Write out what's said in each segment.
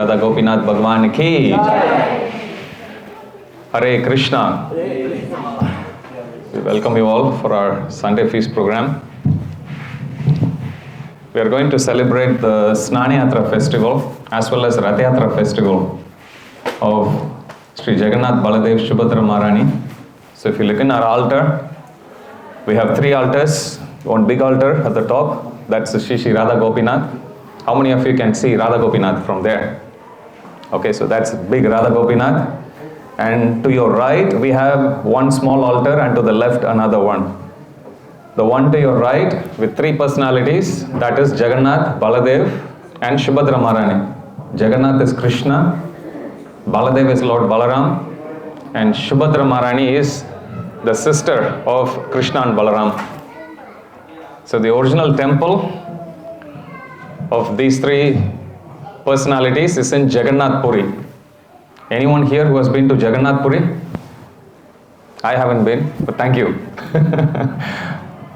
Radha Gopinath Bhagwan ki Hare Krishna. We welcome you all for our Sunday feast program. We are going to celebrate the Snanayatra festival as well as Rathayatra festival of Sri Jagannath Baladev Subhadra Maharani. So if you look in our altar, we have three altars. One big altar at the top, that's Shri Radha Gopinath. How many of you can see Radha Gopinath from there? Okay, so that's big Radha Gopinath. And to your right, we have one small altar, and to the left, another one. The one to your right, with three personalities, that is Jagannath, Baladev, and Subhadra Maharani. Jagannath is Krishna, Baladev is Lord Balaram, and Subhadra Maharani is the sister of Krishna and Balaram. So the original temple of these three personalities is in Jagannath Puri. Anyone here who has been to Jagannath Puri? I haven't been, but thank you.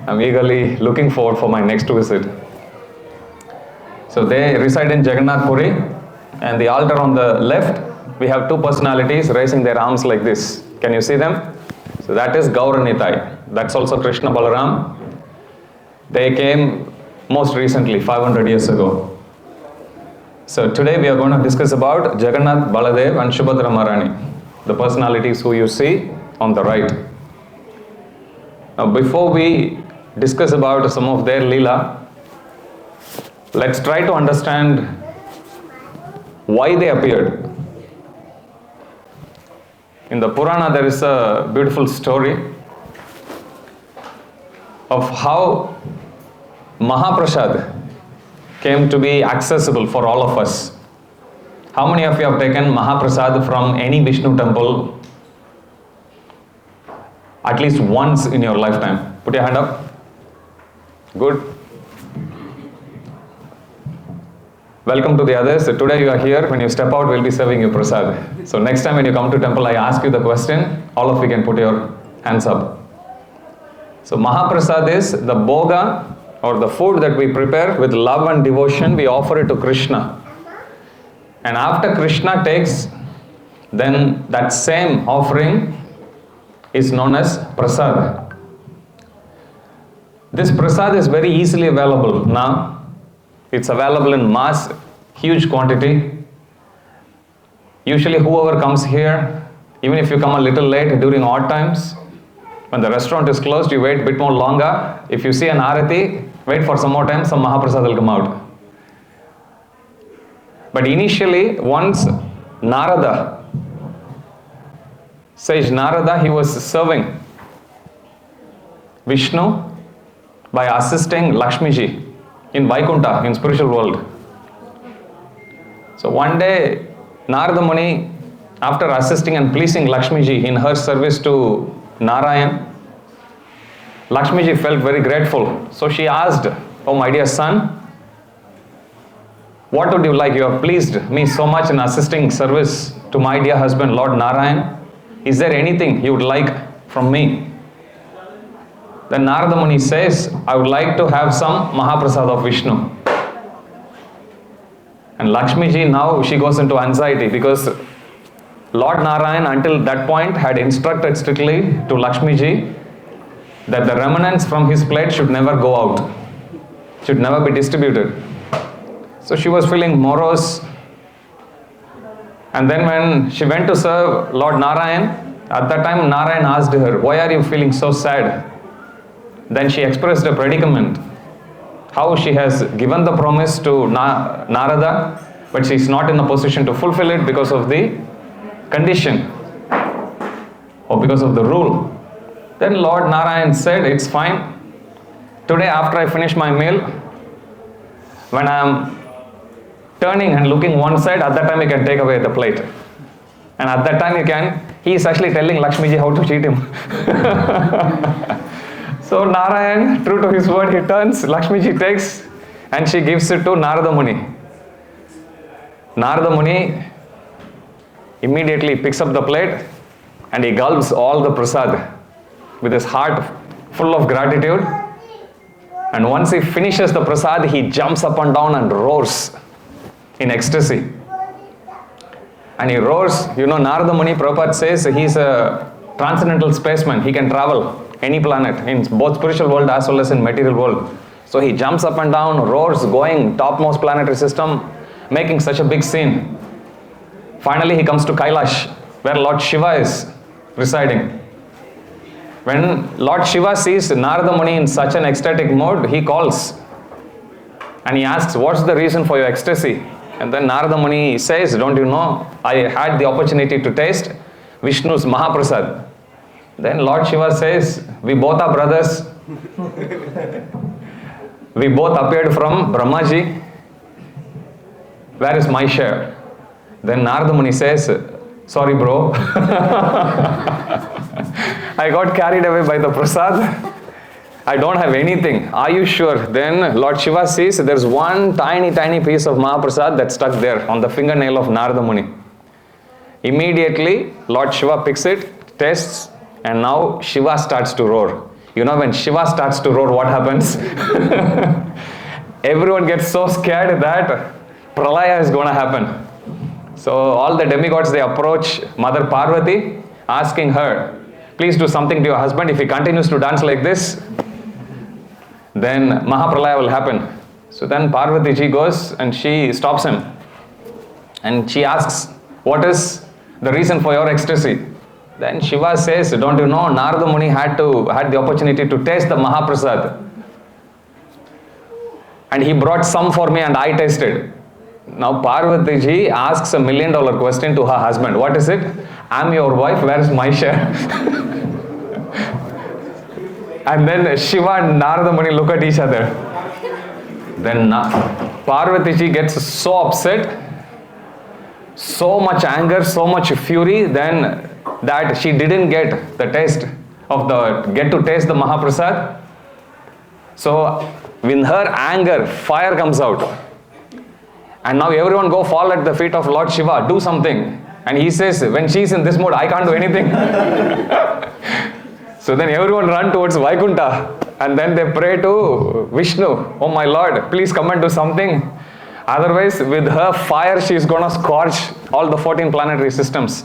I'm eagerly looking forward for my next visit. So they reside in Jagannath Puri, and the altar on the left, we have two personalities raising their arms like this. Can you see them? So that is Gauranitai. That's also Krishna Balaram. They came most recently, 500 years ago. So today we are going to discuss about Jagannath, Baladev and Subhadra Maharani, the personalities who you see on the right. Now before we discuss about some of their Leela, let's try to understand why they appeared. In the Purana there is a beautiful story of how Mahaprasad came to be accessible for all of us. How many of you have taken Mahaprasad from any Vishnu temple at least once in your lifetime? Put your hand up. Good. Welcome to the others. So today you are here. When you step out, we'll be serving you prasad. So next time when you come to temple, I ask you the question, all of you can put your hands up. So Mahaprasad is the bhoga, or the food that we prepare with love and devotion. We offer it to Krishna. And after Krishna takes, then that same offering is known as prasad. This prasad is very easily available now. It's available in mass, huge quantity. Usually whoever comes here, even if you come a little late during odd times, when the restaurant is closed, you wait a bit more longer. If you see an arati, wait for some more time, some Mahaprasad will come out. But initially, once Narada, sage Narada, he was serving Vishnu by assisting Lakshmiji in Vaikuntha, in spiritual world. So one day, Narada Muni, after assisting and pleasing Lakshmiji in her service to Narayan, Lakshmiji felt very grateful. So she asked, "Oh my dear son, what would you like? You have pleased me so much in assisting service to my dear husband, Lord Narayan. Is there anything you would like from me?" Then Narada Muni says, "I would like to have some Mahaprasad of Vishnu." And Lakshmiji now, she goes into anxiety because Lord Narayan until that point had instructed strictly to Lakshmiji that the remnants from his plate should never go out, should never be distributed. So she was feeling morose. And then when she went to serve Lord Narayan, at that time Narayan asked her, "Why are you feeling so sad?" Then she expressed a predicament, how she has given the promise to Narada, but she is not in a position to fulfill it because of the condition or because of the rule. Then Lord Narayan said, "It's fine. Today after I finish my meal, when I am turning and looking one side, at that time you can take away the plate. And at that time he is actually telling Lakshmiji how to cheat him." So Narayan, true to his word, he turns, Lakshmiji takes, and she gives it to Narada Muni. Narada Muni immediately picks up the plate and he gulps all the prasad with his heart full of gratitude. And once he finishes the prasad, he jumps up and down and roars in ecstasy. And he roars. You know, Narada Muni, Prabhupada says he's a transcendental spaceman. He can travel any planet in both spiritual world as well as in material world. So he jumps up and down, roars, going topmost planetary system, making such a big scene. Finally, he comes to Kailash, where Lord Shiva is residing. When Lord Shiva sees Narada Muni in such an ecstatic mood, he calls and he asks, what's the reason for your ecstasy? And then Narada Muni says, don't you know, I had the opportunity to taste Vishnu's Mahaprasad. Then Lord Shiva says, we both are brothers. We both appeared from Brahmaji. Where is my share? Then Narada Muni says, sorry bro. I got carried away by the prasad. I don't have anything. Are you sure? Then Lord Shiva sees there's one tiny piece of Mahaprasad that's stuck there on the fingernail of Narada Muni. Immediately, Lord Shiva picks it, tastes, and now Shiva starts to roar. You know, when Shiva starts to roar, what happens? Everyone gets so scared that pralaya is going to happen. So all the demigods, they approach Mother Parvati, asking her, please do something to your husband. If he continues to dance like this, then Mahapralaya will happen. So then Parvati ji goes and she stops him. And she asks, what is the reason for your ecstasy? Then Shiva says, don't you know, Narada Muni had the opportunity to taste the Mahaprasad. And he brought some for me and I tasted. Now Parvati ji asks $1 million question to her husband. What is it? I'm your wife, where is my share? And then Shiva and Narada Muni look at each other. Then Parvati ji gets so upset, so much anger, so much fury, then that she didn't get to taste the Mahaprasad. So in her anger, fire comes out. And now everyone go fall at the feet of Lord Shiva, do something. And he says, when she's in this mood, I can't do anything. So then everyone run towards Vaikuntha. And then they pray to Vishnu, oh my Lord, please come and do something. Otherwise, with her fire, she's going to scorch all the 14 planetary systems.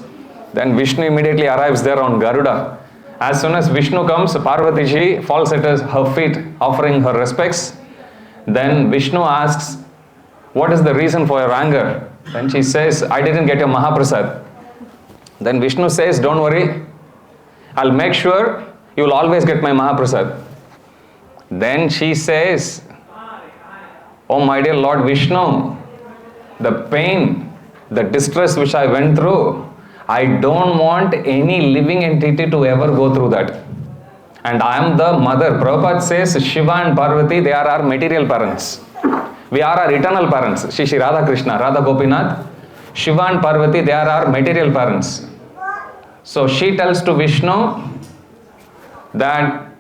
Then Vishnu immediately arrives there on Garuda. As soon as Vishnu comes, Parvati ji falls at her feet, offering her respects. Then Vishnu asks, what is the reason for your anger? Then she says, I didn't get your Mahaprasad. Then Vishnu says, don't worry, I'll make sure you will always get my Mahaprasad. Then she says, oh my dear Lord Vishnu, the pain, the distress which I went through, I don't want any living entity to ever go through that. And I am the mother. Prabhupada says Shiva and Parvati, they are our material parents. We are our eternal parents. Shri Radha Krishna, Radha Gopinath, Shiva and Parvati, they are our material parents. So she tells to Vishnu that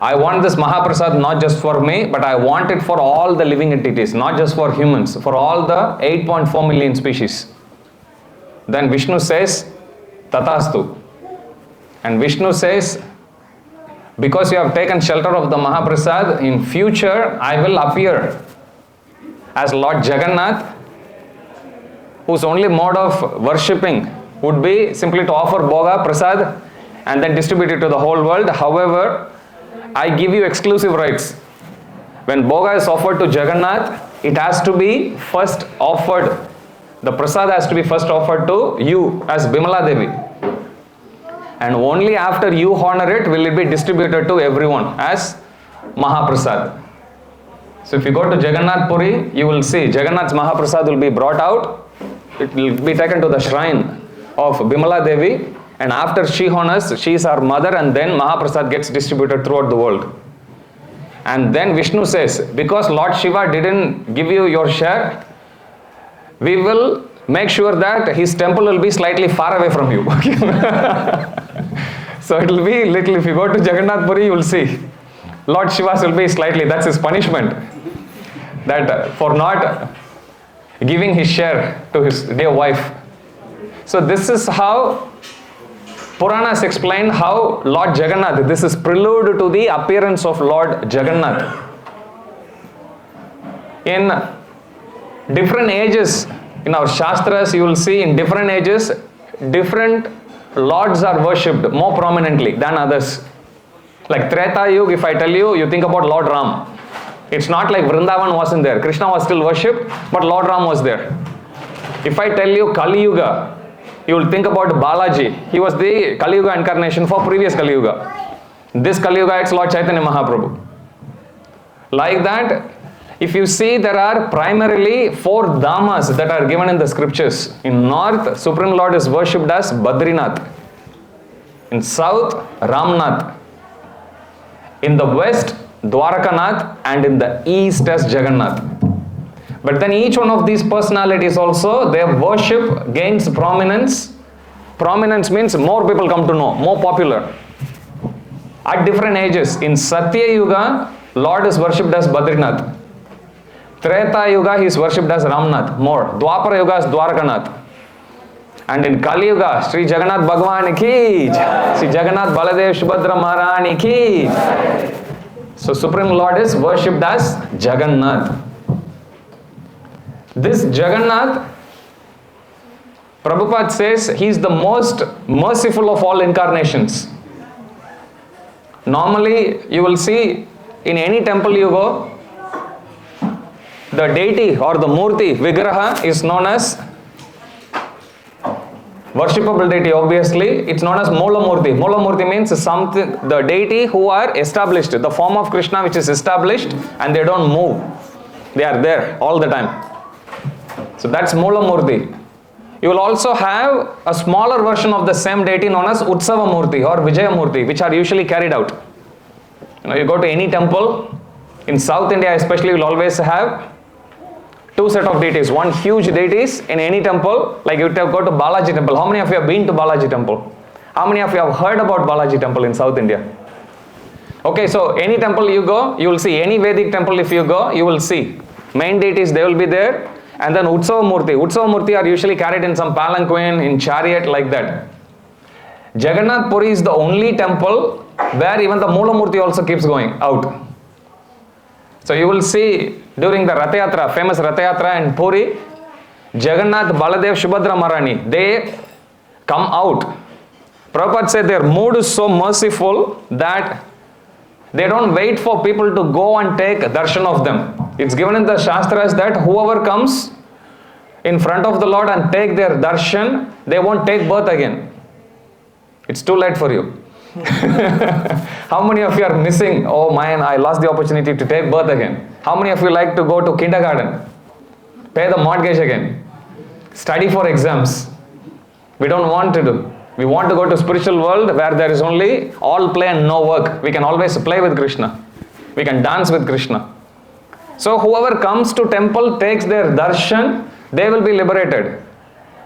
I want this Mahaprasad not just for me, but I want it for all the living entities, not just for humans, for all the 8.4 million species. Then Vishnu says, Tatastu. And Vishnu says, because you have taken shelter of the Mahaprasad, in future I will appear as Lord Jagannath, whose only mode of worshipping would be simply to offer Bhoga, Prasad, and then distribute it to the whole world. However, I give you exclusive rights. When Bhoga is offered to Jagannath, it has to be first offered. The Prasad has to be first offered to you as Bimala Devi. And only after you honor it will it be distributed to everyone as Mahaprasad. So if you go to Jagannath Puri, you will see Jagannath's Mahaprasad will be brought out. It will be taken to the shrine of Bimala Devi. And after she honors, she is our mother, and then Mahaprasad gets distributed throughout the world. And then Vishnu says, because Lord Shiva didn't give you your share, we will make sure that his temple will be slightly far away from you. So it will be little, if you go to Jagannath Puri, you will see Lord Shiva's will be slightly, that's his punishment. That for not giving his share to his dear wife. So this is how Puranas explain how Lord Jagannath, this is prelude to the appearance of Lord Jagannath. In different ages, In our Shastras, you will see in different ages, different lords are worshipped more prominently than others. Like Treta Yuga, if I tell you, you think about Lord Ram. It's not like Vrindavan wasn't there. Krishna was still worshipped, but Lord Ram was there. If I tell you Kali Yuga, you will think about Balaji. He was the Kali Yuga incarnation for previous Kali Yuga. This Kali Yuga, it's Lord Chaitanya Mahaprabhu. Like that, if you see, there are primarily 4 dhamas that are given in the scriptures. In north, Supreme Lord is worshipped as Badrinath. In south, Ramnath. In the west, Dwarakanath, and in the east as Jagannath. But then each one of these personalities also, their worship gains prominence. Prominence means more people come to know, more popular. At different ages. In Satya Yuga, Lord is worshipped as Badrinath. Treta Yuga, he is worshipped as Ramnath, more. Dwapara Yuga is Dwarakanath. And in Kali Yuga, Sri Jagannath Bhagwan ki jai. Sri Jagannath Baladev Subhadra Maharani ki jai. So Supreme Lord is worshipped as Jagannath. This Jagannath, Prabhupada says, he is the most merciful of all incarnations. Normally, you will see in any temple you go, the deity or the murti, vigraha, is known as worshipable deity, obviously. It's known as Mola Murti. Mola Murti means something, the deity who are established, the form of Krishna which is established and they don't move. They are there all the time. So that's Mola Murti. You will also have a smaller version of the same deity known as Utsava Murti or Vijaya Murti, which are usually carried out. You go to any temple, in South India especially, you will always have 2 set of deities. One huge deities in any temple, like you go to Balaji temple. How many of you have been to Balaji temple? How many of you have heard about Balaji temple in South India? Okay, so any temple you go, you will see. Any Vedic temple if you go, you will see. Main deities, they will be there. And then Utsava Murti. Utsava Murti are usually carried in some palanquin, in chariot, like that. Jagannath Puri is the only temple where even the Mula Murti also keeps going out. So you will see during the Rath Yatra, famous Rath Yatra in Puri, Jagannath, Baladev, Subhadra Maharani, they come out. Prabhupada said their mood is so merciful that they don't wait for people to go and take darshan of them. It's given in the Shastras that whoever comes in front of the Lord and take their darshan, they won't take birth again. It's too late for you. How many of you are missing? Oh man, I lost the opportunity to take birth again. How many of you like to go to kindergarten? Pay the mortgage again. Study for exams. We don't want to do. We want to go to spiritual world where there is only all play and no work. We can always play with Krishna. We can dance with Krishna. So whoever comes to temple, takes their darshan, they will be liberated.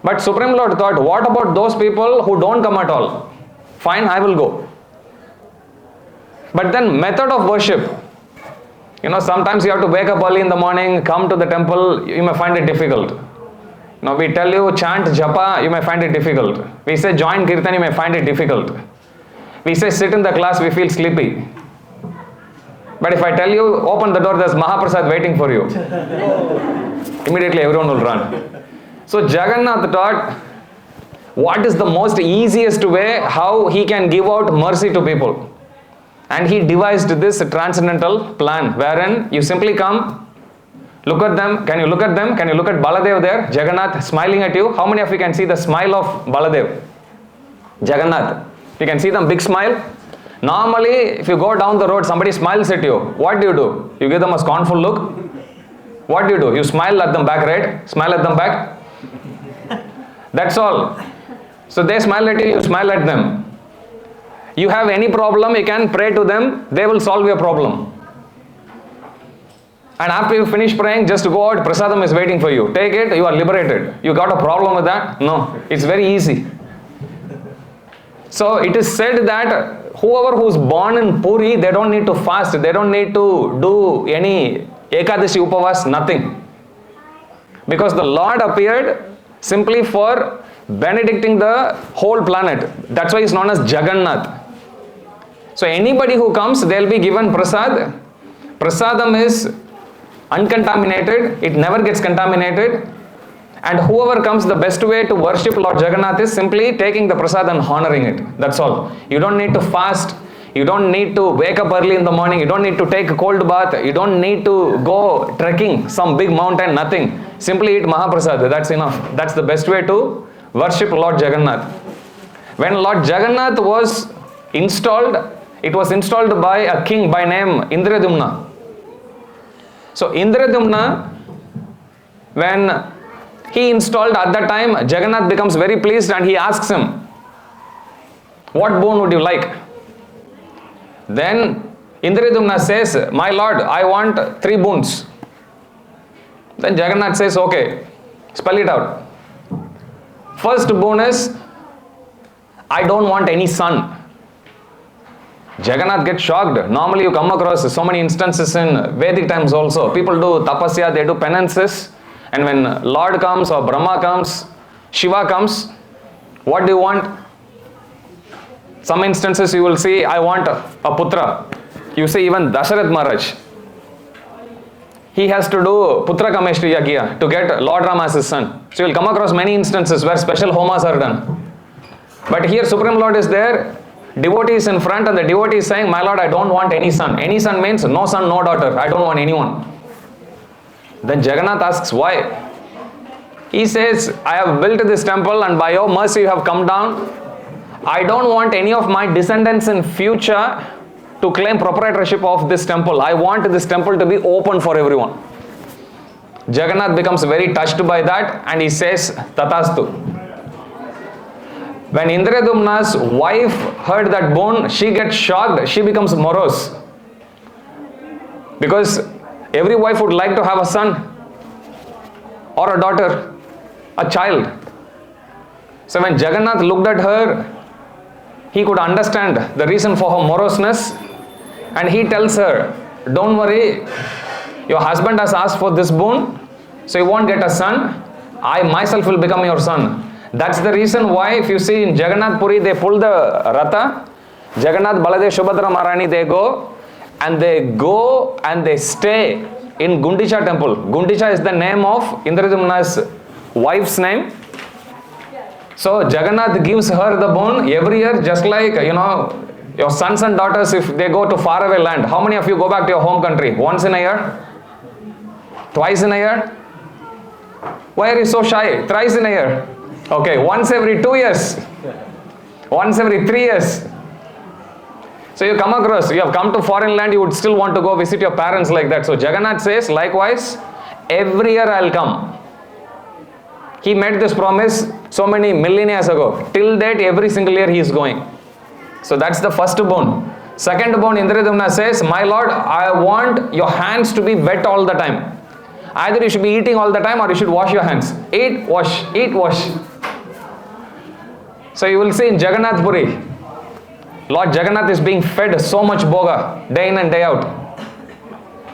But Supreme Lord thought, what about those people who don't come at all? Fine, I will go. But then method of worship. Sometimes you have to wake up early in the morning, come to the temple, you may find it difficult. We tell you chant japa, you may find it difficult. We say join kirtan, you may find it difficult. We say sit in the class, we feel sleepy. But if I tell you open the door, there's Mahaprasad waiting for you. Immediately everyone will run. So Jagannath taught what is the most easiest way how he can give out mercy to people. And he devised this transcendental plan wherein you simply come, look at them. Can you look at them? Can you look at Baladev there? Jagannath smiling at you. How many of you can see the smile of Baladev? Jagannath. You can see them big smile. Normally, if you go down the road, somebody smiles at you. What do? You give them a scornful look. What do? You smile at them back, right? Smile at them back. That's all. So they smile at you, you smile at them. You have any problem, you can pray to them, they will solve your problem. And after you finish praying, just go out, prasadam is waiting for you. Take it, you are liberated. You got a problem with that? No, it's very easy. So it is said that whoever who is born in Puri, they don't need to fast, they don't need to do any Ekadashi Upavas, nothing. Because the Lord appeared simply for benedicting the whole planet. That's why he is known as Jagannath. So anybody who comes, they will be given prasad. Prasadam is uncontaminated, it never gets contaminated. And whoever comes, the best way to worship Lord Jagannath is simply taking the prasad and honoring it. That's all. You don't need to fast. You don't need to wake up early in the morning. You don't need to take a cold bath. You don't need to go trekking some big mountain, nothing. Simply eat Mahaprasad. That's enough. That's the best way to worship Lord Jagannath. When Lord Jagannath was installed, it was installed by a king by name Indradyumna. So Indradyumna, when he installed at that time, Jagannath becomes very pleased and he asks him, what boon would you like? Then Indradyumna says, my lord, I want 3 boons. Then Jagannath says, okay, spell it out. First boon is, I don't want any son. Jagannath gets shocked. Normally you come across so many instances in Vedic times also. People do tapasya, they do penances. And when Lord comes or Brahma comes, Shiva comes, what do you want? Some instances you will see, I want a putra. You see even Dasharath Maharaj. He has to do Putra Kameshri Yagya to get Lord Rama as his son. So you will come across many instances where special homas are done. But here Supreme Lord is there, devotee is in front and the devotee is saying, my lord, I don't want any son. Any son means no son, no daughter. I don't want anyone. Then Jagannath asks, why? He says, I have built this temple and by your mercy you have come down. I don't want any of my descendants in future to claim proprietorship of this temple. I want this temple to be open for everyone. Jagannath becomes very touched by that and he says, Tatastu. When Indradyumna's wife heard that boon, she gets shocked, she becomes morose. Because every wife would like to have a son or a daughter, a child. So when Jagannath looked at her, he could understand the reason for her moroseness and he tells her, don't worry, your husband has asked for this boon, so you won't get a son. I myself will become your son. That's the reason why if you see in Jagannath Puri, they pull the Ratha, Jagannath, Baladev, Subhadra, Maharani, they go and they stay in Gundicha temple. Gundicha is the name of Indradyumna's wife's name. So Jagannath gives her the boon every year, just like, your sons and daughters, if they go to faraway land, how many of you go back to your home country? Once in a year? Twice in a year? Why are you so shy? Thrice in a year? Okay, once every 2 years. Once every 3 years. So you come across, you have come to foreign land, you would still want to go visit your parents like that. So Jagannath says, likewise, every year I'll come. He made this promise so many millennia ago. Till date, every single year he is going. So that's the first boon. Second boon, Indradyumna says, my lord, I want your hands to be wet all the time. Either you should be eating all the time or you should wash your hands. Eat, wash, eat, wash. So you will see in Jagannath Puri, Lord Jagannath is being fed so much bhoga day in and day out.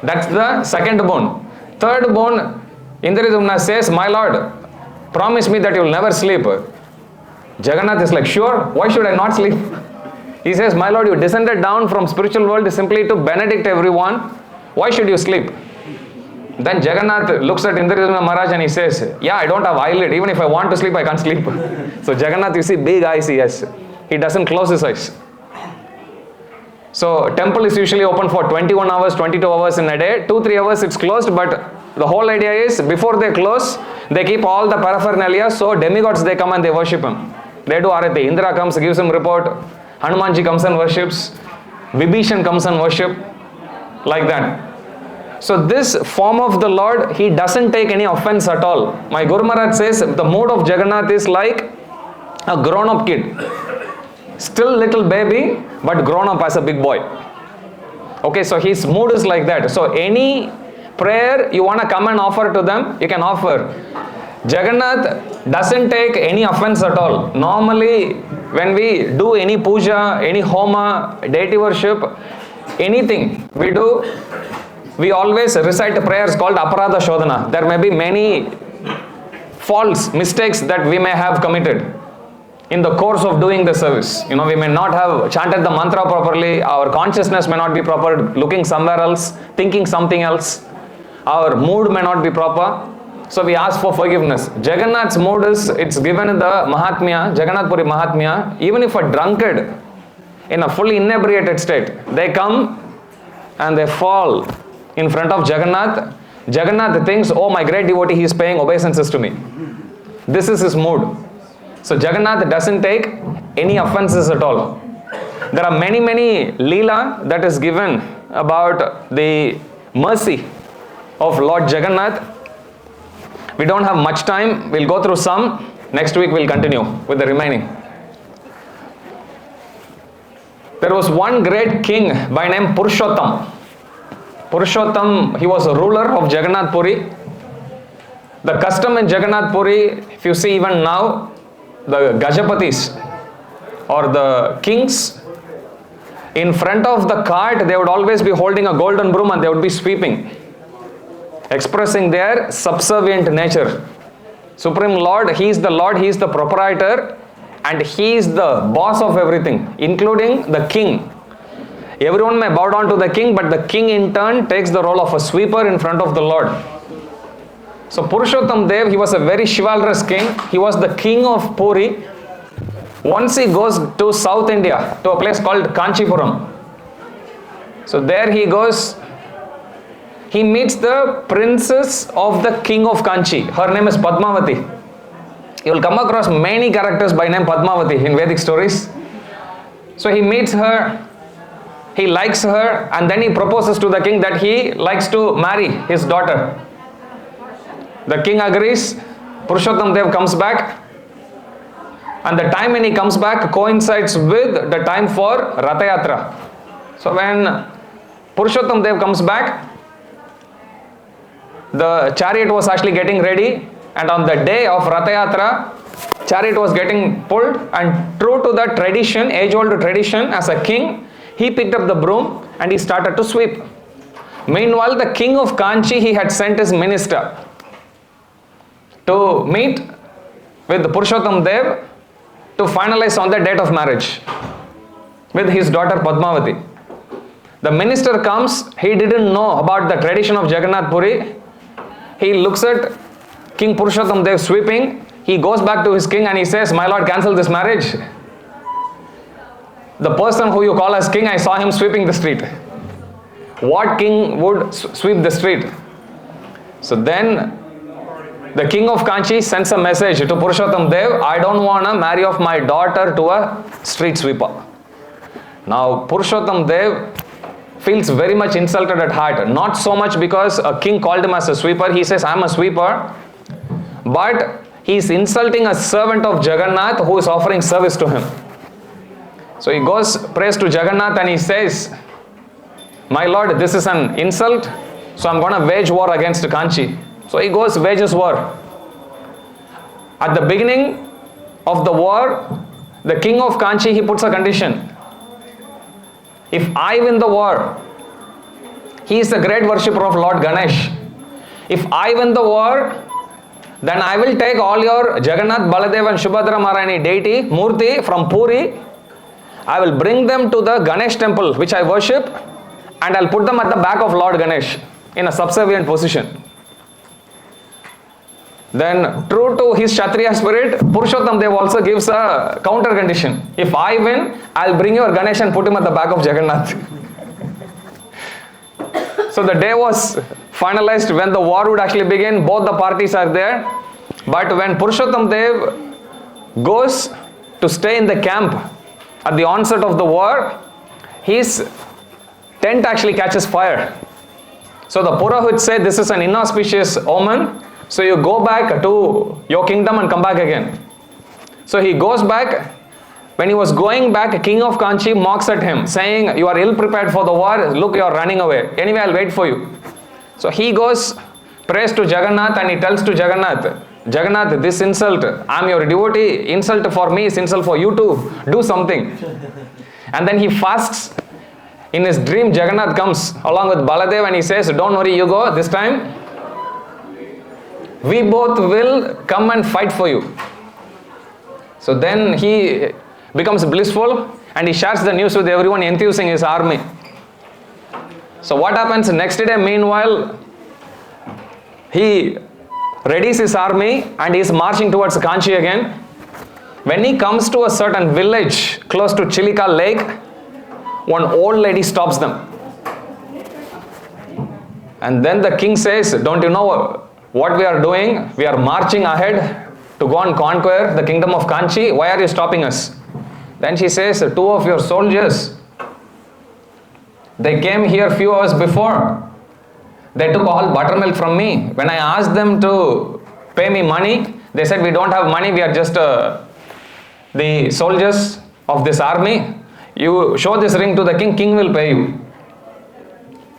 That's the second boon. Third boon, Indradyumna says, my lord, promise me that you will never sleep. Jagannath is like, sure, why should I not sleep? He says, my lord, you descended down from spiritual world simply to benedict everyone. Why should you sleep? Then Jagannath looks at Indradyumna Maharaj and he says, yeah, I don't have eyelid. Even if I want to sleep, I can't sleep. So Jagannath, you see, big eyes he has. He doesn't close his eyes. So temple is usually open for 21 hours, 22 hours in a day. 2-3 hours it's closed, but the whole idea is before they close, they keep all the paraphernalia. So demigods, they come and they worship him. They do arati. Indra comes, gives him report. Hanumanji comes and worships. Vibhishan comes and worship. Like that. So this form of the Lord, he doesn't take any offense at all. My Guru Maharaj says the mood of Jagannath is like a grown-up kid. Still little baby, but grown up as a big boy. Okay, so his mood is like that. So any prayer you want to come and offer to them, you can offer. Jagannath doesn't take any offense at all. Normally, when we do any puja, any homa, deity worship, anything we do, we always recite prayers called aparadha shodhana. There may be many faults, mistakes that we may have committed in the course of doing the service. We may not have chanted the mantra properly, our consciousness may not be proper, looking somewhere else, thinking something else, our mood may not be proper. So we ask for forgiveness. Jagannath's mood is, it's given in the Mahatmya, Jagannath Puri Mahatmya. Even if a drunkard in a fully inebriated state, they come and they fall in front of Jagannath. Jagannath thinks, oh, my great devotee, he is paying obeisances to me. This is his mood. So Jagannath doesn't take any offenses at all. There are many Leela that is given about the mercy of Lord Jagannath. We don't have much time. We'll go through some. Next week we'll continue with the remaining. There was one great king by name Purushottam. Purushottam, he was a ruler of Jagannath Puri. The custom in Jagannath Puri, if you see even now, the Gajapatis or the kings, in front of the cart, they would always be holding a golden broom and they would be sweeping, expressing their subservient nature. Supreme Lord, He is the proprietor, and He is the boss of everything, including the king. Everyone may bow down to the king, but the king in turn takes the role of a sweeper in front of the Lord. So Purushottam Dev, he was a very chivalrous king. He was the king of Puri. Once he goes to South India, to a place called Kanchipuram. So there he goes. He meets the princess of the king of Kanchi. Her name is Padmavati. You will come across many characters by name Padmavati in Vedic stories. So he meets her, he likes her, and then he proposes to the king that he likes to marry his daughter. The king agrees. Purushottam Dev comes back, and the time when he comes back coincides with the time for Ratha Yatra. So when Purushottam Dev comes back, the chariot was actually getting ready, and on the day of Ratha Yatra, chariot was getting pulled, and true to the tradition, age-old tradition, as a king, he picked up the broom and he started to sweep. Meanwhile, the king of Kanchi, he had sent his minister to meet with Purushottam Dev to finalize on the date of marriage with his daughter Padmavati. The minister comes, he didn't know about the tradition of Jagannath Puri. He looks at King Purushottam Dev sweeping. He goes back to his king and he says, my lord, cancel this marriage. The person who you call as king, I saw him sweeping the street. What king would sweep the street? So then the king of Kanchi sends a message to Purushottam Dev, I don't want to marry off my daughter to a street sweeper. Now Purushottam Dev feels very much insulted at heart. Not so much because a king called him as a sweeper. He says, I'm a sweeper. But he is insulting a servant of Jagannath who is offering service to him. So he goes, prays to Jagannath, and he says, my lord, this is an insult, so I'm going to wage war against Kanchi. So he goes, wages war. At the beginning of the war, the king of Kanchi, he puts a condition. If I win the war, he is the great worshipper of Lord Ganesh. If I win the war, then I will take all your Jagannath, Baladev and Subhadra Maharani deity, Murti from Puri. I will bring them to the Ganesh temple which I worship, and I'll put them at the back of Lord Ganesh in a subservient position. Then, true to his Kshatriya spirit, Purushottam Dev also gives a counter condition. If I win, I'll bring your Ganesh and put him at the back of Jagannath. So the day was finalized when the war would actually begin. Both the parties are there. But when Purushottam Dev goes to stay in the camp at the onset of the war, his tent actually catches fire. So the Purohits say this is an inauspicious omen. So you go back to your kingdom and come back again. So he goes back. When he was going back, king of Kanchi mocks at him, saying, you are ill prepared for the war. Look, you are running away. Anyway, I'll wait for you. So he goes, prays to Jagannath, and he tells to Jagannath, Jagannath, this insult, I am your devotee. Insult for me is insult for you too. Do something. And then he fasts. In his dream, Jagannath comes along with Baladev and he says, don't worry, you go. This time, we both will come and fight for you. So then he becomes blissful and he shares the news with everyone, enthusing his army. So what happens next day? Meanwhile, he readies his army and is marching towards Kanchi again. When he comes to a certain village close to Chilika lake, one old lady stops them. And then the king says, don't you know what we are doing? We are marching ahead to go and conquer the kingdom of Kanchi. Why are you stopping us? Then she says, two of your soldiers, they came here few hours before. They took all buttermilk from me. When I asked them to pay me money, they said, we don't have money, we are just the soldiers of this army. You show this ring to the king, king will pay you.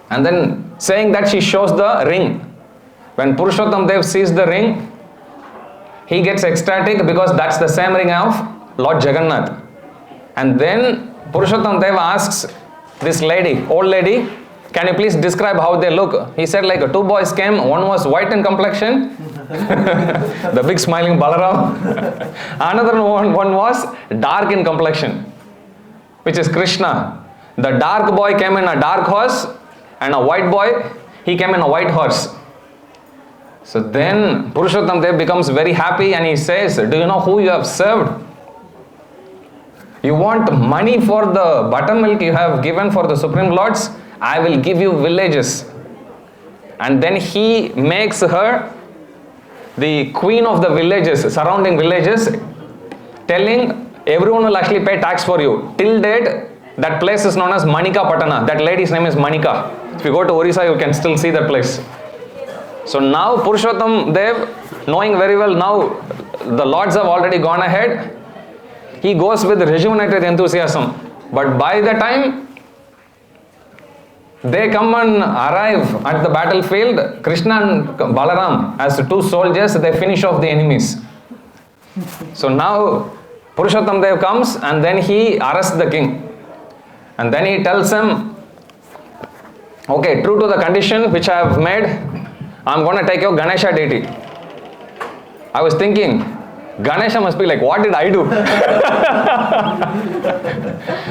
And then saying that, she shows the ring. When Purushottam Dev sees the ring, he gets ecstatic because that's the same ring of Lord Jagannath. And then Purushottam Dev asks this lady, old lady, can you please describe how they look? He said, like two boys came, one was white in complexion, the big smiling Balaram. Another one was dark in complexion, which is Krishna. The dark boy came in a dark horse, and a white boy, he came in a white horse. So then Purushottam Dev becomes very happy and he says, do you know who you have served? You want money for the buttermilk you have given for the Supreme Lords? I will give you villages. And then he makes her the queen of the villages, surrounding villages, telling everyone will actually pay tax for you. Till date, that place is known as Manika Patana. That lady's name is Manika. If you go to Orissa, you can still see that place. So now Purushottam Dev, knowing very well now the lords have already gone ahead, he goes with rejuvenated enthusiasm. But by the time they come and arrive at the battlefield, Krishna and Balaram, as two soldiers, they finish off the enemies. So now Purushottam Dev comes and then he arrests the king. And then he tells him, okay, true to the condition which I have made, I'm going to take your Ganesha deity. I was thinking, Ganesha must be like, what did I do?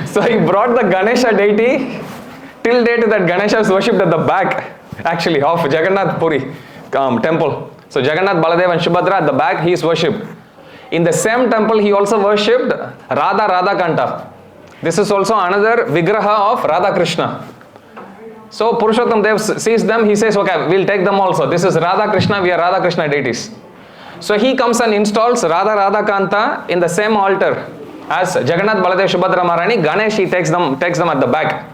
So he brought the Ganesha deity. Till date that Ganesha is worshipped at the back, actually, of Jagannath Puri temple. So Jagannath, Baladev and Subhadra at the back, he is worshipped. In the same temple, he also worshipped Radha Kanta. This is also another Vigraha of Radha Krishna. So Purushottam Dev sees them, he says, okay, we'll take them also. This is Radha Krishna, we are Radha Krishna deities. So he comes and installs Radha Kanta in the same altar as Jagannath, Baladev, Subhadra Maharani. Ganesh, he takes them at the back.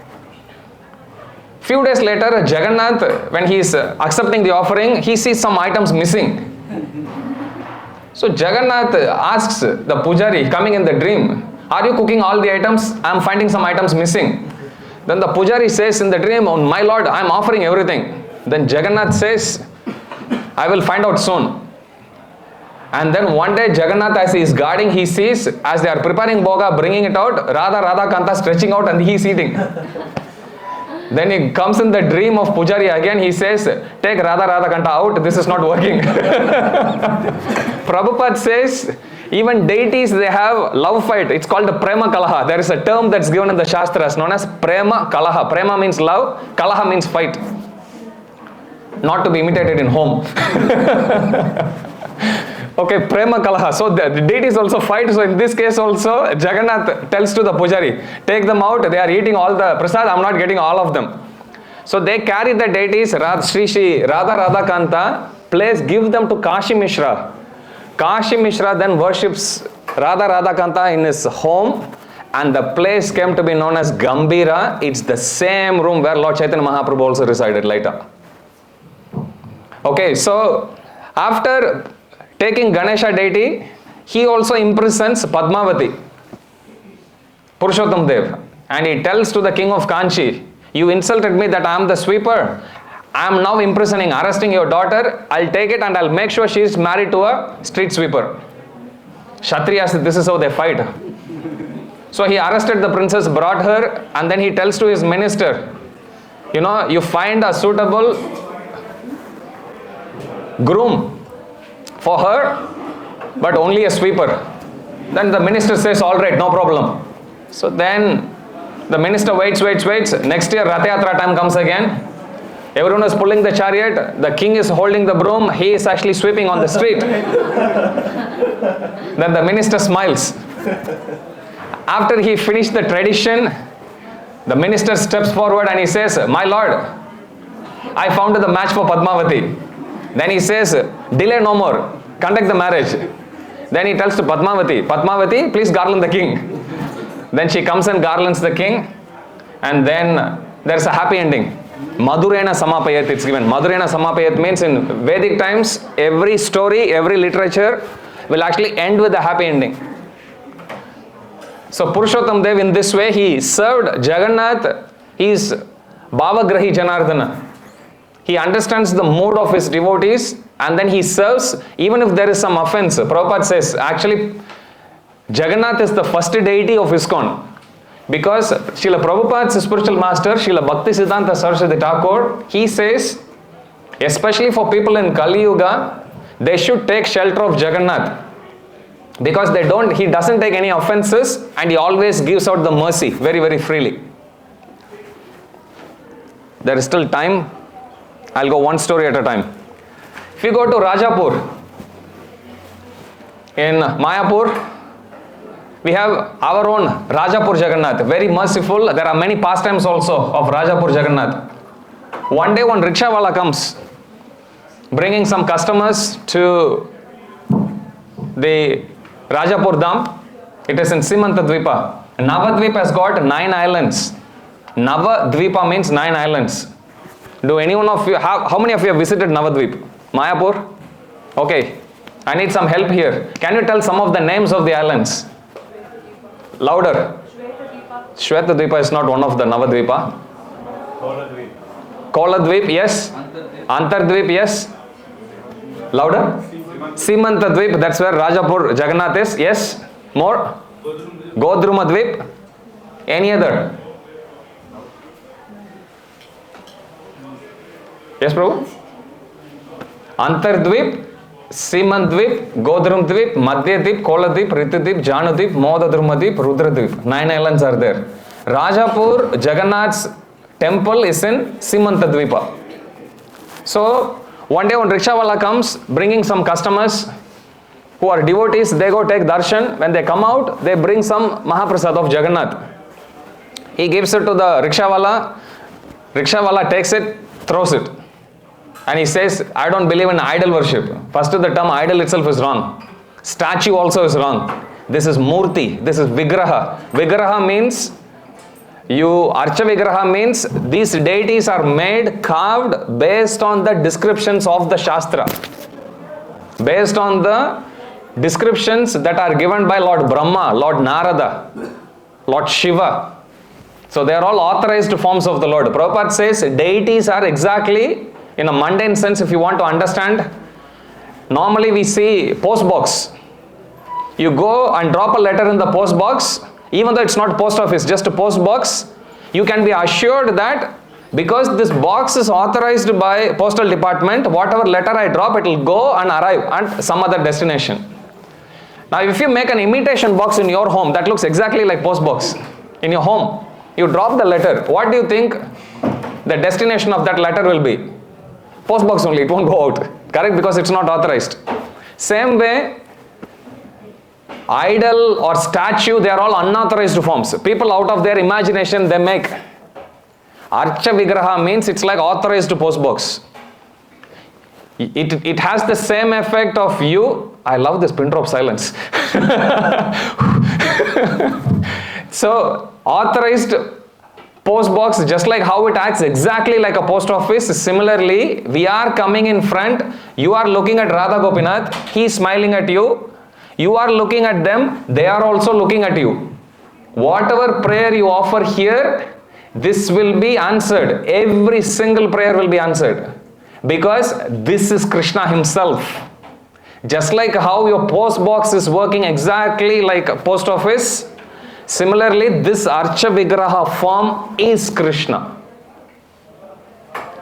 Few days later, Jagannath, when he is accepting the offering, he sees some items missing. So Jagannath asks the pujari coming in the dream, are you cooking all the items? I am finding some items missing. Then the pujari says in the dream, oh, my lord, I am offering everything. Then Jagannath says, I will find out soon. And then one day Jagannath, as he is guarding, he sees as they are preparing boga, bringing it out, Radha Kanta stretching out and he is eating. Then he comes in the dream of Pujari again, he says, take Radha Kanta out, this is not working. Prabhupada says, even deities, they have love fight. It's called the Prema Kalaha. There is a term that's given in the Shastras known as Prema Kalaha. Prema means love, Kalaha means fight. Not to be imitated in home. Okay, Prema Kalaha. So the deities also fight. So in this case also, Jagannath tells to the Pujari, take them out. They are eating all the prasad. I'm not getting all of them. So they carry the deities, Shri Radha Kanta, give them to Kashi Mishra. Kashi Mishra then worships Radha Kanta in his home, and the place came to be known as Gambira. It's the same room where Lord Chaitanya Mahaprabhu also resided later. Okay, so after taking Ganesha deity, he also imprisons Padmavati, Purushottam Dev, and he tells to the king of Kanchi, you insulted me that I am the sweeper. I am now imprisoning, arresting your daughter. I'll take it and I'll make sure she is married to a street sweeper. Kshatriyas, this is how they fight. So he arrested the princess, brought her, and then he tells to his minister, you know, you find a suitable groom for her, but only a sweeper. Then the minister says, all right, no problem. So then the minister waits. Next year, Rath Yatra time comes again. Everyone is pulling the chariot, the king is holding the broom, he is actually sweeping on the street. Then the minister smiles. After he finished the tradition, the minister steps forward and he says, "My lord, I found the match for Padmavati." Then he says, "Delay no more, conduct the marriage." Then he tells to Padmavati, "Padmavati, please garland the king." Then she comes and garlands the king, and then there's a happy ending. Madhurena Samapayat, it's given. Madhurena Samapayat means in Vedic times, every story, every literature will actually end with a happy ending. So Purushottam Dev, in this way, he served Jagannath. He is Bhavagrahi Janardana. He understands the mood of his devotees, and then he serves even if there is some offense. Prabhupada says, actually, Jagannath is the first deity of ISKCON. Because Srila Prabhupada's spiritual master, Srila Bhaktisiddhanta Saraswati Thakur, he says, especially for people in Kali Yuga, they should take shelter of Jagannath. Because he doesn't take any offenses, and he always gives out the mercy very, very freely. There is still time. I'll go one story at a time. If you go to Rajapur, in Mayapur, we have our own Rajapur Jagannath, very merciful. There are many pastimes also of Rajapur Jagannath. One day one rickshawala comes, bringing some customers to the Rajapur Dham. It is in Simantadvipa. Navadvipa has got 9 islands. Navadvipa means 9 islands. Do any one of you, how many of you have visited Navadvip? Mayapur? Okay. I need some help here. Can you tell some of the names of the islands? Louder. Shvetadvipa is not one of the Navadvipa. Koladvip, yes. Antardvip, yes. Louder. Simantadvip, that's where Rajapur Jagannath is. Yes. More. Godrumadvip. Any other? Yes, Prabhu? Antardvip, Simandvip, Godrumdvip, Madhyadvip, Koladvip, Ritudvip, Janudvip, Modadrumadvip, Rudradvip. 9 islands are there. Rajapur Jagannath's temple is in Simantadvipa. So, one day when rickshawala comes, bringing some customers who are devotees, they go take darshan. When they come out, they bring some Mahaprasad of Jagannath. He gives it to the rickshawala. Rickshawala takes it, throws it. And he says, "I don't believe in idol worship." First, the term idol itself is wrong. Statue also is wrong. This is murti. This is vigraha. Vigraha means, Archa Vigraha means these deities are made, carved based on the descriptions of the Shastra. Based on the descriptions that are given by Lord Brahma, Lord Narada, Lord Shiva. So they are all authorized forms of the Lord. Prabhupada says deities are exactly, in a mundane sense, if you want to understand, normally we see post box. You go and drop a letter in the post box, even though it's not post office, just a post box, you can be assured that because this box is authorized by postal department, whatever letter I drop, it will go and arrive at some other destination. Now if you make an imitation box in your home that looks exactly like post box in your home, you drop the letter, what do you think the destination of that letter will be? Post box only, it won't go out. Correct? Because it's not authorized. Same way, idol or statue, they are all unauthorized forms. People out of their imagination, they make. Archa Vigraha means it's like authorized post box. It has the same effect of you. I love this pin drop silence. So, authorized post box, just like how it acts exactly like a post office, similarly, we are coming in front, you are looking at Radha Gopinath, he is smiling at you, you are looking at them, they are also looking at you. Whatever prayer you offer here, this will be answered. Every single prayer will be answered. Because this is Krishna himself. Just like how your post box is working exactly like a post office, similarly, this Archa Vigraha form is Krishna.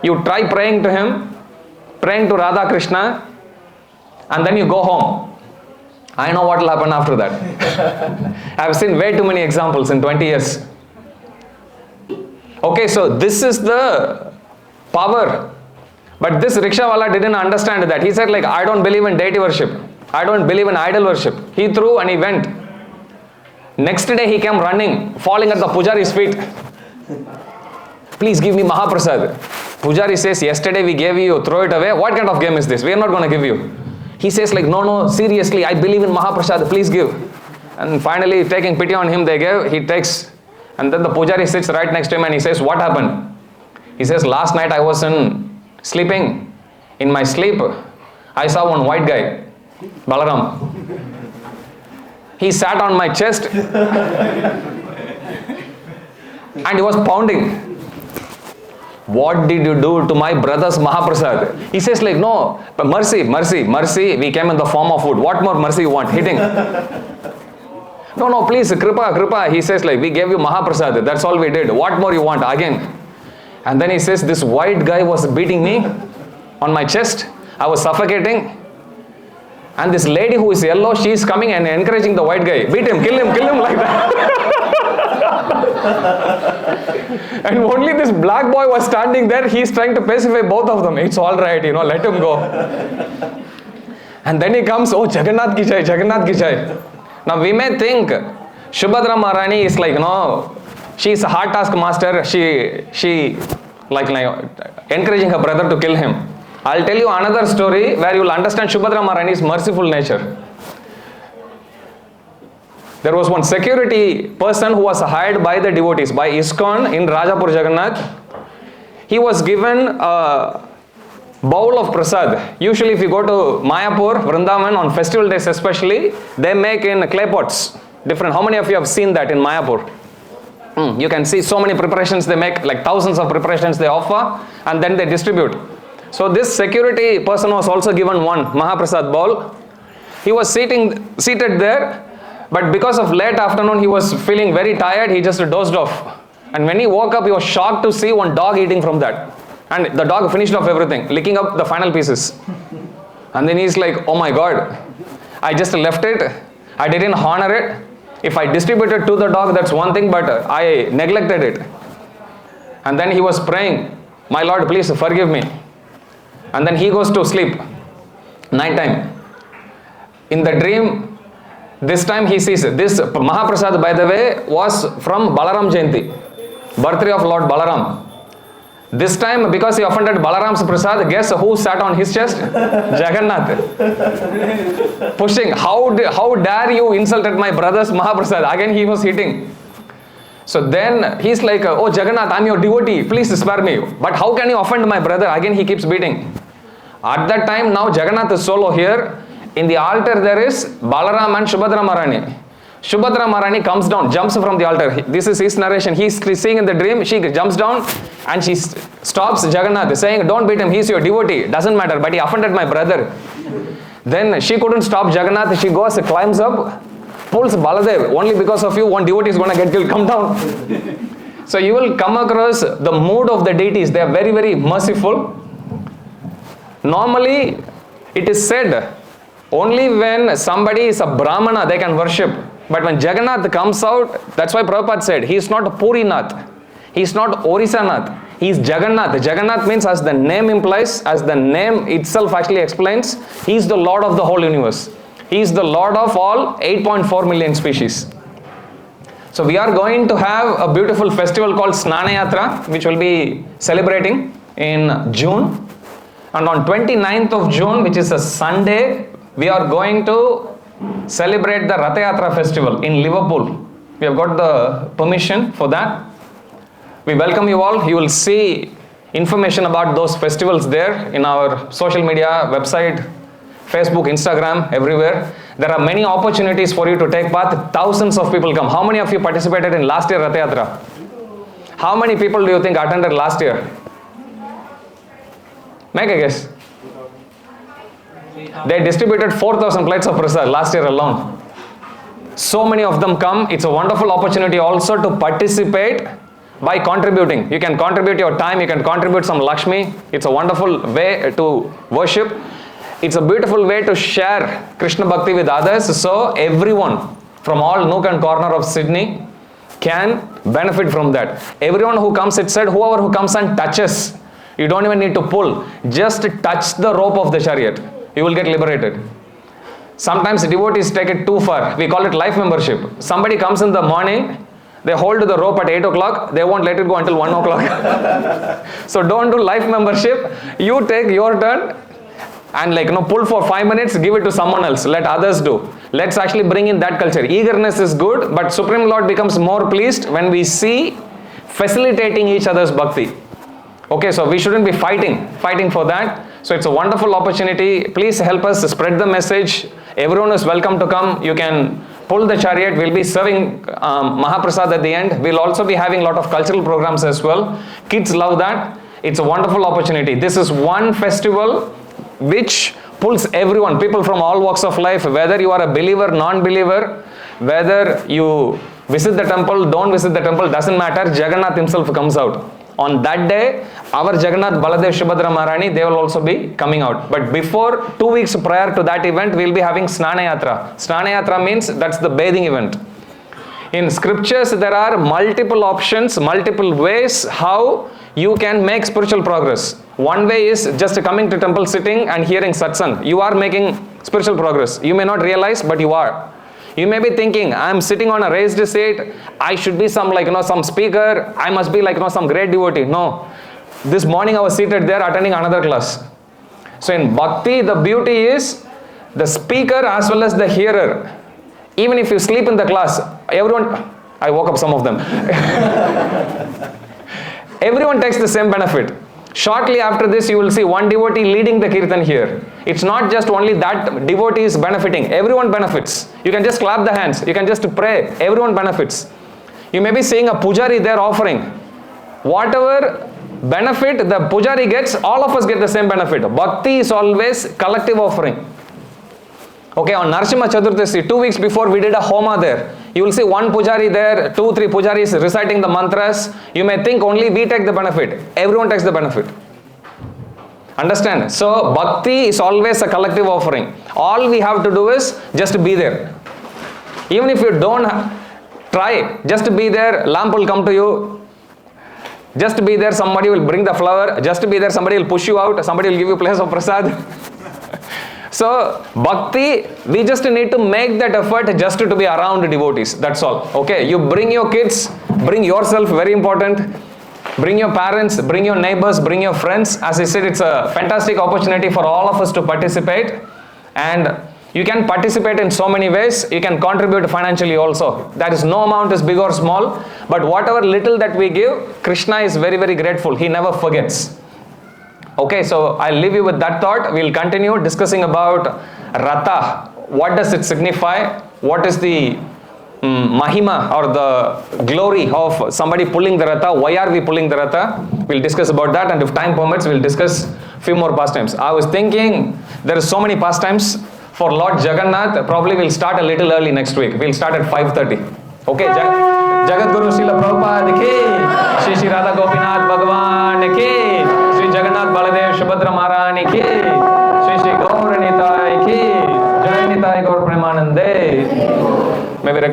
You try praying to him, praying to Radha Krishna, and then you go home. I know what will happen after that. I have seen way too many examples in 20 years. Okay, so this is the power But this rickshawala didn't understand that. He said like, I don't believe in deity worship. I don't believe in idol worship. He threw and he went. Next day he came running, falling at the pujari's feet. Please give me Mahaprasad. Pujari says, yesterday we gave you, throw it away. What kind of game is this? We are not going to give you. He says like, no, seriously, I believe in Mahaprasad, please give. And finally, taking pity on him, they gave, he takes. And then the pujari sits right next to him and he says, what happened? He says, last night I was sleeping. In my sleep, I saw one white guy, Balaram. He sat on my chest and he was pounding. What did you do to my brother's Mahaprasad? He says like, no, but mercy, we came in the form of food. What more mercy you want? Hitting. No, please, kripa. He says like, we gave you Mahaprasad. That's all we did. What more you want? Again. And then he says, this white guy was beating me on my chest. I was suffocating. And this lady who is yellow, she is coming and encouraging the white guy. Beat him, kill him like that. And only this black boy was standing there. He is trying to pacify both of them. It's all right, let him go. And then he comes, oh, Jagannath ki jai. Now we may think Subhadra Maharani is like, she is a hard task master. She like encouraging her brother to kill him. I'll tell you another story where you will understand Subhadra Maharani's merciful nature. There was one security person who was hired by the devotees, by ISKCON in Rajapur Jagannath. He was given a bowl of prasad. Usually if you go to Mayapur, Vrindavan on festival days especially, they make in clay pots. Different. How many of you have seen that in Mayapur? You can see so many preparations they make, like thousands of preparations they offer and then they distribute. So this security person was also given one Mahaprasad bowl. He was seated there, but because of late afternoon he was feeling very tired, he just dozed off. And when he woke up, he was shocked to see one dog eating from that. And the dog finished off everything, licking up the final pieces. And then he's like, oh my God, I just left it, I didn't honor it. If I distributed to the dog, that's one thing, but I neglected it. And then he was praying, my Lord, please forgive me. And then he goes to sleep, night time. In the dream, this time he sees, this Mahaprasad, by the way, was from Balaram Jayanti, birthday of Lord Balaram. This time, because he offended Balaram's Prasad, guess who sat on his chest? Jagannath. Pushing, how dare you insulted my brother's Mahaprasad? Again he was hitting. So then he's like, oh Jagannath, I'm your devotee, please spare me. But how can you offend my brother? Again he keeps beating. At that time, now Jagannath is solo here. In the altar there is Balaram and Subhadra Maharani. Subhadra Maharani comes down, jumps from the altar. This is his narration. He's seeing in the dream, she jumps down and she stops Jagannath saying, don't beat him, he's your devotee. Doesn't matter, but he offended my brother. Then she couldn't stop Jagannath. She goes, climbs up, pulls Baladev. Only because of you, one devotee is going to get killed. Come down. So you will come across the mood of the deities. They are very, very merciful. Normally, it is said, only when somebody is a Brahmana, they can worship. But when Jagannath comes out, that's why Prabhupada said, he is not Purinath. He is not Orissanath. He is Jagannath. Jagannath means, as the name implies, as the name itself actually explains, he is the Lord of the whole universe. He is the Lord of all 8.4 million species. So we are going to have a beautiful festival called Snana Yatra, which will be celebrating in June. And on 29th of June, which is a Sunday, we are going to celebrate the Ratha Yatra festival in Liverpool. We have got the permission for that. We welcome you all. You will see information about those festivals there in our social media, website, Facebook, Instagram, everywhere. There are many opportunities for you to take part. Thousands of people come. How many of you participated in last year Ratha Yatra? How many people do you think attended last year? Make a guess. They distributed 4,000 plates of prasad last year alone. So many of them come. It's a wonderful opportunity also to participate by contributing. You can contribute your time, you can contribute some Lakshmi. It's a wonderful way to worship. It's a beautiful way to share Krishna Bhakti with others. So everyone from all nook and corner of Sydney can benefit from that. Everyone who comes, it said, whoever who comes and touches You don't even need to pull. Just touch the rope of the chariot. You will get liberated. Sometimes devotees take it too far. We call it life membership. Somebody comes in the morning, they hold the rope at 8 o'clock, they won't let it go until 1 o'clock. So don't do life membership. You take your turn and pull for 5 minutes, give it to someone else. Let others do. Let's actually bring in that culture. Eagerness is good, but Supreme Lord becomes more pleased when we see facilitating each other's bhakti. Okay, so we shouldn't be fighting for that. So it's a wonderful opportunity. Please help us spread the message. Everyone is welcome to come. You can pull the chariot. We'll be serving Mahaprasad at the end. We'll also be having a lot of cultural programs as well. Kids love that. It's a wonderful opportunity. This is one festival which pulls everyone, people from all walks of life, whether you are a believer, non-believer, whether you visit the temple, don't visit the temple, doesn't matter. Jagannath himself comes out. On that day, our Jagannath, Baladev, Subhadra Maharani, they will also be coming out. But before, 2 weeks prior to that event, we will be having Snana Yatra. Snana Yatra means that's the bathing event. In scriptures, there are multiple options, multiple ways how you can make spiritual progress. One way is just coming to temple, sitting and hearing satsang. You are making spiritual progress. You may not realize, but you are. You may be thinking, I am sitting on a raised seat, I should be some some speaker, I must be some great devotee. No. This morning I was seated there attending another class. So in bhakti, the beauty is the speaker as well as the hearer. Even if you sleep in the class, everyone, I woke up some of them. Everyone takes the same benefit. Shortly after this, you will see one devotee leading the kirtan here. It's not just only that devotee is benefiting. Everyone benefits. You can just clap the hands. You can just pray. Everyone benefits. You may be seeing a pujari there offering. Whatever benefit the pujari gets, all of us get the same benefit. Bhakti is always collective offering. Okay, on Narasimha Chaturdashi, 2 weeks before we did a homa there. You will see one pujari there, 2-3 pujaris reciting the mantras. You may think only we take the benefit. Everyone takes the benefit. Understand? So, bhakti is always a collective offering. All we have to do is just be there. Even if you don't try, just be there, lamp will come to you. Just be there, somebody will bring the flower. Just be there, somebody will push you out. Somebody will give you place of prasad. So, bhakti, we just need to make that effort just to be around devotees. That's all. Okay, you bring your kids, bring yourself, very important. Bring your parents, bring your neighbors, bring your friends. As I said, it's a fantastic opportunity for all of us to participate. And you can participate in so many ways. You can contribute financially also. There is no amount is big or small. But whatever little that we give, Krishna is very, very grateful. He never forgets. Okay, so I'll leave you with that thought. We'll continue discussing about Ratha. What does it signify? What is the Mahima or the glory of somebody pulling the Ratha? Why are we pulling the Ratha? We'll discuss about that, and if time permits, we'll discuss few more pastimes. I was thinking there are so many pastimes for Lord Jagannath. Probably we'll start a little early next week. We'll start at 5:30. Okay, Jagat Guru Srila Prabhupada ki, Shri Radha Gopinath Bhagavan ki, Shri Jagannath Baladev Subhadra Maharani ki, Shri Gaur Nitai ki, Jai Nitai Gaur Premanande. May we request